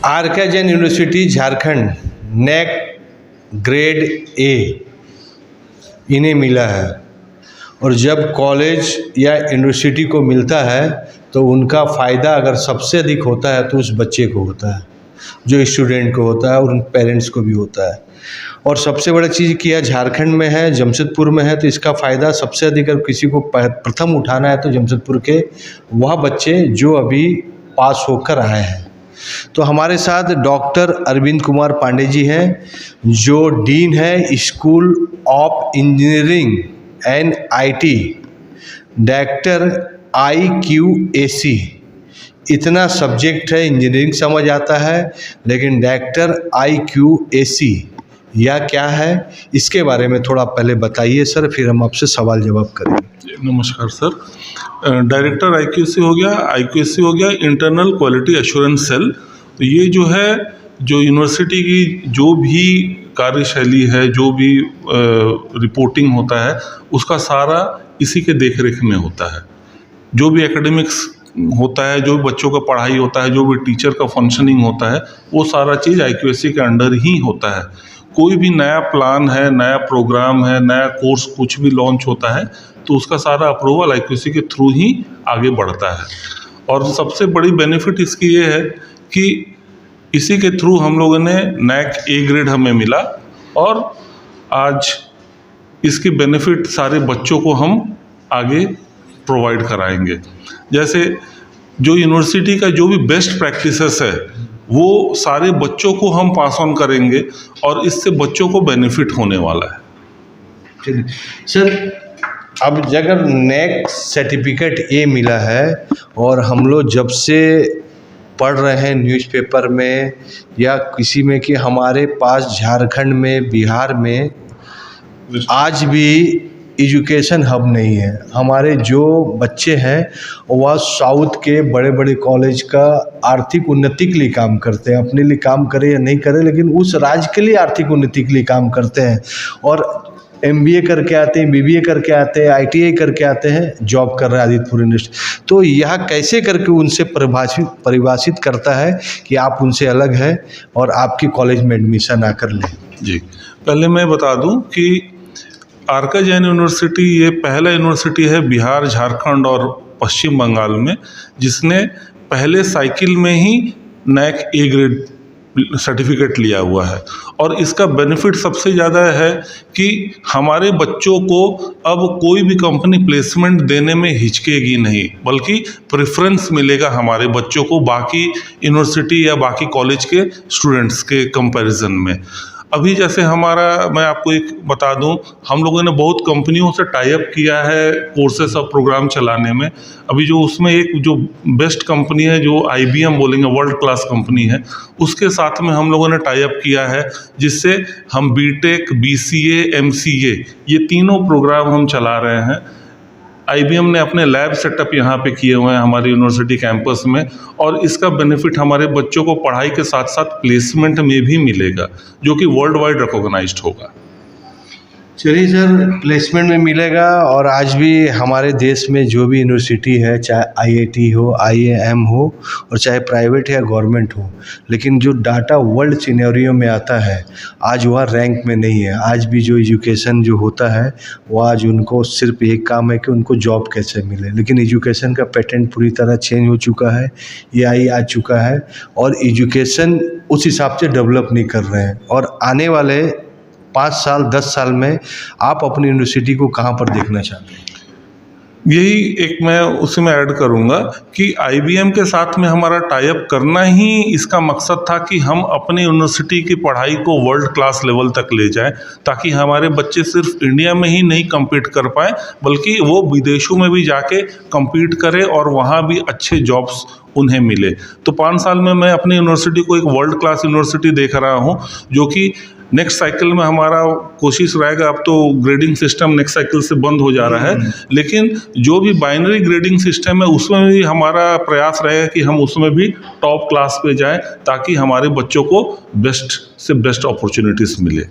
R K. Jain university Jharkhand NAAC grade A इन्हें मिला है। और जब कॉलेज या यूनिवर्सिटी को मिलता है तो उनका फ़ायदा अगर सबसे अधिक होता है तो उस बच्चे को होता है, जो स्टूडेंट को होता है और उन पेरेंट्स को भी होता है। और सबसे बड़ी चीज़ कि यह झारखंड में है, जमशेदपुर में है, तो इसका फ़ायदा सबसे अधिक अगर किसी को प्रथम उठाना है तो जमशेदपुर के वह बच्चे जो अभी पास होकर आए हैं। तो हमारे साथ डॉक्टर अरविंद कुमार पांडे जी हैं, जो डीन है school of engineering and IT, director IQAC। इतना सब्जेक्ट है, इंजीनियरिंग समझ आता है, लेकिन डायरेक्टर IQAC या क्या है, इसके बारे में थोड़ा पहले बताइए सर, फिर हम आपसे सवाल जवाब करेंगे। नमस्कार सर। डायरेक्टर IQAC हो गया इंटरनल क्वालिटी एश्योरेंस सेल। तो ये जो है, जो यूनिवर्सिटी की जो भी कार्यशैली है, जो भी रिपोर्टिंग होता है, उसका सारा इसी के देखरेख में होता है। जो भी एकेडमिक्स होता है, जो बच्चों का पढ़ाई होता है, जो भी टीचर का फंक्शनिंग होता है, वो सारा चीज़ IQAC के अंडर ही होता है। कोई भी नया प्लान है, नया प्रोग्राम है, नया कोर्स कुछ भी लॉन्च होता है तो उसका सारा अप्रूवल IQAC के थ्रू ही आगे बढ़ता है। और सबसे बड़ी बेनिफिट इसकी ये है कि इसी के थ्रू हम लोगों ने NAC A ग्रेड हमें मिला और आज इसकी बेनिफिट सारे बच्चों को हम आगे प्रोवाइड कराएंगे। जैसे जो यूनिवर्सिटी का जो भी बेस्ट प्रैक्टिसेस है वो सारे बच्चों को हम पास ऑन करेंगे और इससे बच्चों को बेनिफिट होने वाला है। चलिए सर, अब अगर NAC सर्टिफिकेट A मिला है और हम लोग जब से पढ़ रहे हैं न्यूज़पेपर में या किसी में कि हमारे पास झारखंड में, बिहार में आज भी एजुकेशन हब नहीं है। हमारे जो बच्चे हैं वह साउथ के बड़े बड़े कॉलेज का आर्थिक उन्नति के लिए काम करते हैं, अपने लिए काम करे या नहीं करे, लेकिन उस राज्य के लिए आर्थिक उन्नति के लिए काम करते हैं और MBA करके आते हैं, BBA करके आते हैं, ITI करके आते हैं, जॉब कर रहे हैं आदित्यपुर यूनिवर्सिटी। तो यह कैसे करके उनसे परिभाषित करता है कि आप उनसे अलग हैं और आपके कॉलेज में एडमिशन आकर लें? जी, पहले मैं बता दूं कि आर.के. जैन यूनिवर्सिटी ये पहला यूनिवर्सिटी है बिहार, झारखंड और पश्चिम बंगाल में जिसने पहले साइकिल में ही NAC A ग्रेड सर्टिफिकेट लिया हुआ है। और इसका बेनिफिट सबसे ज़्यादा है कि हमारे बच्चों को अब कोई भी कंपनी प्लेसमेंट देने में हिचकेगी नहीं, बल्कि प्रेफरेंस मिलेगा हमारे बच्चों को बाकी यूनिवर्सिटी या बाकी कॉलेज के स्टूडेंट्स के कंपैरिजन में। अभी जैसे मैं आपको एक बता दूं, हम लोगों ने बहुत कंपनियों से टाई अप किया है कोर्सेस और प्रोग्राम चलाने में। अभी जो उसमें एक जो बेस्ट कंपनी है, जो IBM बोलेंगे, वर्ल्ड क्लास कंपनी है, उसके साथ में हम लोगों ने टाई अप किया है, जिससे हम BTech, BCA, MCA ये तीनों प्रोग्राम हम चला रहे हैं। IBM ने अपने लैब सेटअप यहाँ पे किए हुए हैं हमारी यूनिवर्सिटी कैंपस में, और इसका बेनिफिट हमारे बच्चों को पढ़ाई के साथ साथ प्लेसमेंट में भी मिलेगा, जो कि वर्ल्ड वाइड रिकॉग्नाइज्ड होगा। चलिए सर, प्लेसमेंट में मिलेगा। और आज भी हमारे देश में जो भी यूनिवर्सिटी है, चाहे IIT हो, IIM हो, और चाहे प्राइवेट या गवर्नमेंट हो, लेकिन जो डाटा वर्ल्ड सिनेरियो में आता है आज वह रैंक में नहीं है। आज भी जो एजुकेशन जो होता है वो आज उनको सिर्फ एक काम है कि उनको जॉब कैसे मिले, लेकिन एजुकेशन का पैटर्न पूरी तरह चेंज हो चुका है, AI आ चुका है और एजुकेशन उस हिसाब से डेवलप नहीं कर रहे हैं। और आने वाले 5 साल 10 साल में आप अपनी यूनिवर्सिटी को कहाँ पर देखना चाहते हैं? यही एक मैं उसमें ऐड करूंगा कि IBM के साथ में हमारा टाई अप करना ही इसका मकसद था कि हम अपनी यूनिवर्सिटी की पढ़ाई को वर्ल्ड क्लास लेवल तक ले जाएं, ताकि हमारे बच्चे सिर्फ इंडिया में ही नहीं compete कर पाए, बल्कि वो विदेशों में भी जाके compete करें और वहाँ भी अच्छे जॉब्स उन्हें मिले। तो 5 साल में मैं अपनी यूनिवर्सिटी को एक वर्ल्ड क्लास यूनिवर्सिटी देख रहा हूँ, जो कि नेक्स्ट साइकिल में हमारा कोशिश रहेगा। अब तो ग्रेडिंग सिस्टम नेक्स्ट साइकिल से बंद हो जा रहा है, लेकिन जो भी बाइनरी ग्रेडिंग सिस्टम है उसमें भी हमारा प्रयास रहेगा कि हम उसमें भी टॉप क्लास पे जाएं, ताकि हमारे बच्चों को बेस्ट से बेस्ट अपॉर्चुनिटीज़ मिले।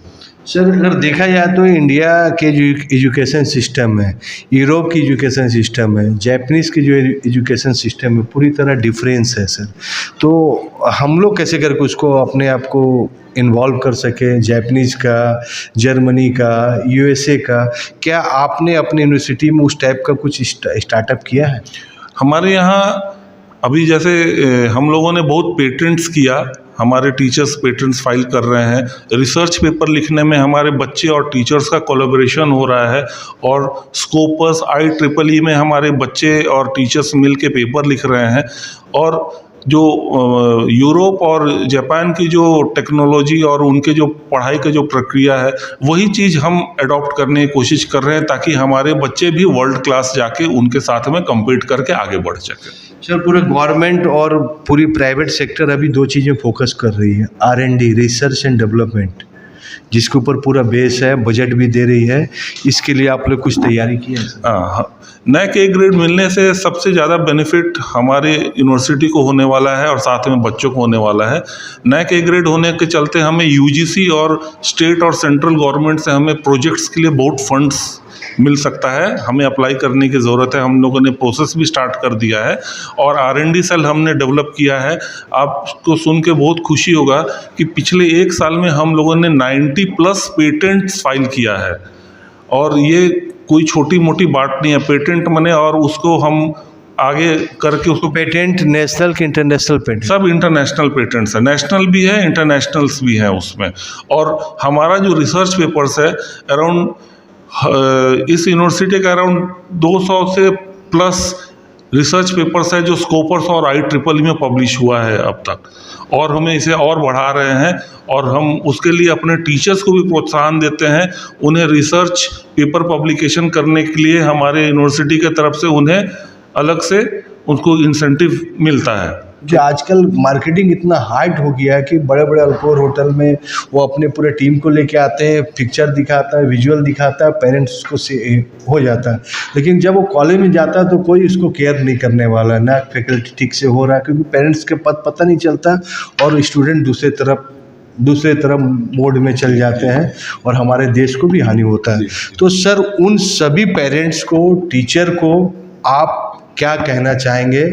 सर अगर देखा जाए तो इंडिया के जो एजुकेशन सिस्टम है, यूरोप की एजुकेशन सिस्टम है, जापानीज़ की जो एजुकेशन सिस्टम है, पूरी तरह डिफरेंस है सर। तो हम लोग कैसे करके उसको अपने आप को इन्वॉल्व कर सकें, जापानीज़ का, जर्मनी का, यूएसए का? क्या आपने अपने यूनिवर्सिटी में उस टाइप का कुछ स्टार्टअप किया है? हमारे यहाँ अभी जैसे हम लोगों ने बहुत पेटेंट्स किया, हमारे टीचर्स पेटेंट्स फाइल कर रहे हैं। रिसर्च पेपर लिखने में हमारे बच्चे और टीचर्स का कोलैबोरेशन हो रहा है, और स्कोपस IEEE में हमारे बच्चे और टीचर्स मिल के पेपर लिख रहे हैं। और जो यूरोप और जापान की जो टेक्नोलॉजी और उनके जो पढ़ाई का जो प्रक्रिया है, वही चीज़ हम अडॉप्ट करने की कोशिश कर रहे हैं, ताकि हमारे बच्चे भी वर्ल्ड क्लास जाके उनके साथ में कम्पीट करके आगे बढ़ सकें। सर पूरे गवर्नमेंट और पूरी प्राइवेट सेक्टर अभी दो चीज़ें फोकस कर रही है, R&D, रिसर्च एंड डेवलपमेंट, जिसके ऊपर पूरा बेस है, बजट भी दे रही है। इसके लिए आप लोग कुछ तैयारी की है? हाँ, NAC A ग्रेड मिलने से सबसे ज़्यादा बेनिफिट हमारे यूनिवर्सिटी को होने वाला है और साथ में बच्चों को होने वाला है। NAC A ग्रेड होने के चलते हमें UGC और स्टेट और सेंट्रल गवर्नमेंट से हमें प्रोजेक्ट्स के लिए बहुत फंड्स मिल सकता है। हमें अप्लाई करने की ज़रूरत है, हम लोगों ने प्रोसेस भी स्टार्ट कर दिया है और R&D सेल हमने डेवलप किया है। आपको सुन के बहुत खुशी होगा कि पिछले 1 साल में हम लोगों ने 90+ पेटेंट्स फाइल किया है, और ये कोई छोटी मोटी बात नहीं है। पेटेंट मने, और उसको हम आगे करके उसको पेटेंट नेशनल के इंटरनेशनल पेटेंट? सब इंटरनेशनल पेटेंट्स है, नेशनल भी है, इंटरनेशनल्स भी हैं उसमें। और हमारा जो रिसर्च पेपर्स है अराउंड इस यूनिवर्सिटी का अराउंड 200 से प्लस रिसर्च पेपर्स है जो स्कोपर्स और IEEE में पब्लिश हुआ है अब तक, और हमें इसे और बढ़ा रहे हैं। और हम उसके लिए अपने टीचर्स को भी प्रोत्साहन देते हैं, उन्हें रिसर्च पेपर पब्लिकेशन करने के लिए हमारे यूनिवर्सिटी के तरफ से उन्हें अलग से उनको इंसेंटिव मिलता है। जो आजकल मार्केटिंग इतना हार्ड हो गया है कि बड़े बड़े अल्कोर होटल में वो अपने पूरे टीम को लेके आते हैं, पिक्चर दिखाता है, विजुअल दिखाता है, पेरेंट्स को से हो जाता है। लेकिन जब वो कॉलेज में जाता है तो कोई उसको केयर नहीं करने वाला, ना फैकल्टी ठीक से हो रहा है, क्योंकि पेरेंट्स के पता नहीं चलता और स्टूडेंट दूसरे तरफ मोड में चल जाते हैं और हमारे देश को भी हानि होता है। तो सर उन सभी पेरेंट्स को, टीचर को आप क्या कहना चाहेंगे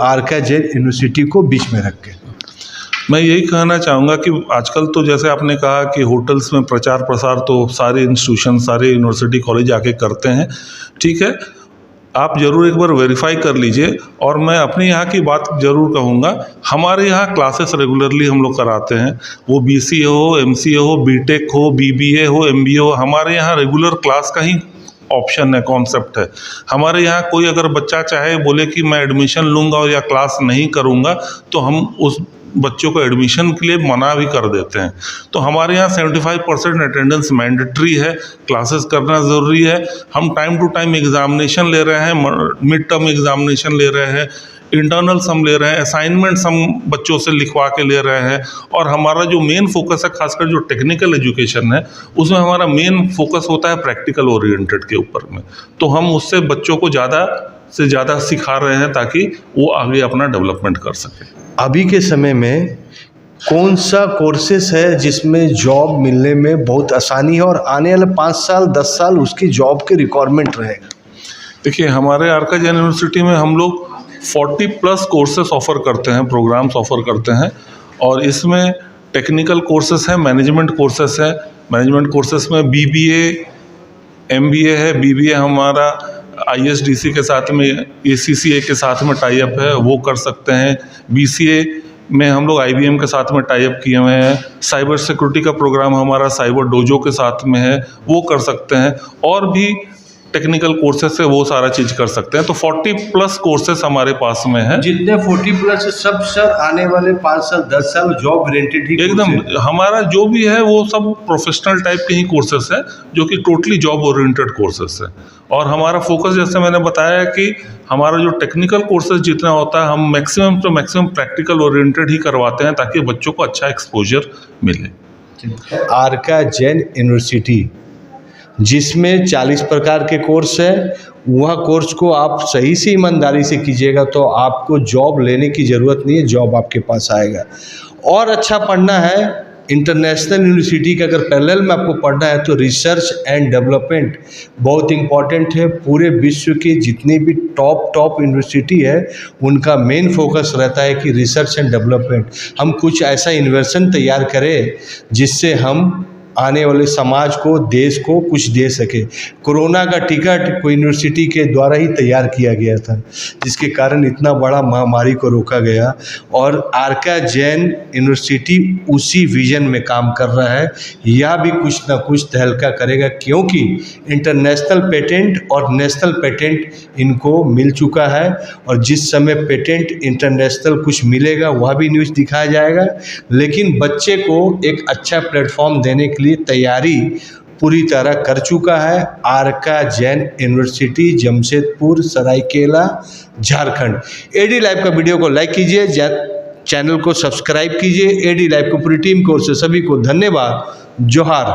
आरका जैन यूनिवर्सिटी को बीच में रख के? मैं यही कहना चाहूँगा कि आजकल तो जैसे आपने कहा कि होटल्स में प्रचार प्रसार तो सारे इंस्टीट्यूशन, सारे यूनिवर्सिटी कॉलेज आके करते हैं, ठीक है, आप ज़रूर एक बार वेरीफाई कर लीजिए। और मैं अपने यहाँ की बात ज़रूर कहूँगा, हमारे यहाँ क्लासेस रेगुलरली हम लोग कराते हैं, वो BCA हो, MCA हो, BTech हो, BBA हो, MBA हो, हमारे यहाँ रेगुलर क्लास का ही ऑप्शन है, कॉन्सेप्ट है। हमारे यहाँ कोई अगर बच्चा चाहे बोले कि मैं एडमिशन लूँगा या क्लास नहीं करूँगा, तो हम उस बच्चों को एडमिशन के लिए मना भी कर देते हैं। तो हमारे यहाँ 75% अटेंडेंस मैंडेटरी है, क्लासेस करना ज़रूरी है। हम टाइम टू टाइम एग्जामिनेशन ले रहे हैं, मिड टर्म एग्जामिनेशन ले रहे हैं, इंटरनल्स हम ले रहे हैं, असाइनमेंट्स हम बच्चों से लिखवा के ले रहे हैं। और हमारा जो मेन फोकस है, खासकर जो टेक्निकल एजुकेशन है, उसमें हमारा मेन फोकस होता है प्रैक्टिकल ओरिएंटेड के ऊपर में। तो हम उससे बच्चों को ज़्यादा से ज़्यादा सिखा रहे हैं ताकि वो आगे अपना डेवलपमेंट कर सके। अभी के समय में कौन सा कोर्सेस है जिसमें जॉब मिलने में बहुत आसानी है और आने वाले 5 साल 10 साल उसकी जॉब के रिक्वायरमेंट रहेगा? देखिए, हमारे आरका जैन यूनिवर्सिटी में हम लोग 40+ कोर्सेस ऑफ़र करते हैं, प्रोग्राम्स ऑफ़र करते हैं। और इसमें टेक्निकल कोर्सेस हैं, मैनेजमेंट कोर्सेस हैं। मैनेजमेंट कोर्सेस में BBA, MBA है। BBA हमारा ISDC के साथ में, ACCA के साथ में टाई अप है, वो कर सकते हैं। BCA में हम लोग IBM के साथ में टाई अप किए हुए हैं। साइबर सिक्योरिटी का प्रोग्राम हमारा साइबर डोजो के साथ में है, वो कर सकते हैं। और भी टेक्निकल कोर्सेस है, वो सारा चीज़ कर सकते हैं। तो 40+ कोर्सेस हमारे पास में है। जितने 40+ सब सर आने वाले 5 साल 10 साल जॉब ओरिएंटेड ही एकदम हमारा जो भी है वो सब प्रोफेशनल टाइप के ही कोर्सेस है, जो कि टोटली जॉब ओरिएंटेड कोर्सेस है। और हमारा फोकस, जैसे मैंने बताया कि हमारा जो टेक्निकल कोर्सेज जितना होता है, हम मैक्सिमम तो मैक्सिमम प्रैक्टिकल ओरिएंटेड ही करवाते हैं ताकि बच्चों को अच्छा एक्सपोजर मिले। आरका जैन यूनिवर्सिटी जिसमें 40 प्रकार के कोर्स है, वह कोर्स को आप सही से ईमानदारी से कीजिएगा तो आपको जॉब लेने की ज़रूरत नहीं है, जॉब आपके पास आएगा। और अच्छा पढ़ना है इंटरनेशनल यूनिवर्सिटी का अगर पैरेलल में आपको पढ़ना है तो रिसर्च एंड डेवलपमेंट बहुत इम्पॉर्टेंट है। पूरे विश्व के जितने भी टॉप यूनिवर्सिटी है उनका मेन फोकस रहता है कि रिसर्च एंड डेवलपमेंट, हम कुछ ऐसा इन्वेंशन तैयार करें जिससे हम आने वाले समाज को, देश को कुछ दे सके। कोरोना का टिकट कोई यूनिवर्सिटी के द्वारा ही तैयार किया गया था, जिसके कारण इतना बड़ा महामारी को रोका गया और आर्का जैन यूनिवर्सिटी उसी विजन में काम कर रहा है। यह भी कुछ ना कुछ तहलका करेगा, क्योंकि इंटरनेशनल पेटेंट और नेशनल पेटेंट इनको मिल चुका है और जिस समय पेटेंट इंटरनेशनल कुछ मिलेगा वह भी न्यूज़ दिखाया जाएगा। लेकिन बच्चे को एक अच्छा प्लेटफॉर्म देने के लिए तैयारी पूरी तरह कर चुका है Arka Jain university, Jamshedpur, Seraikela, Jharkhand. AD live का वीडियो को लाइक कीजिए, चैनल को सब्सक्राइब कीजिए। एडी लाइव को पूरी टीम की ओर से सभी को धन्यवाद। जोहार।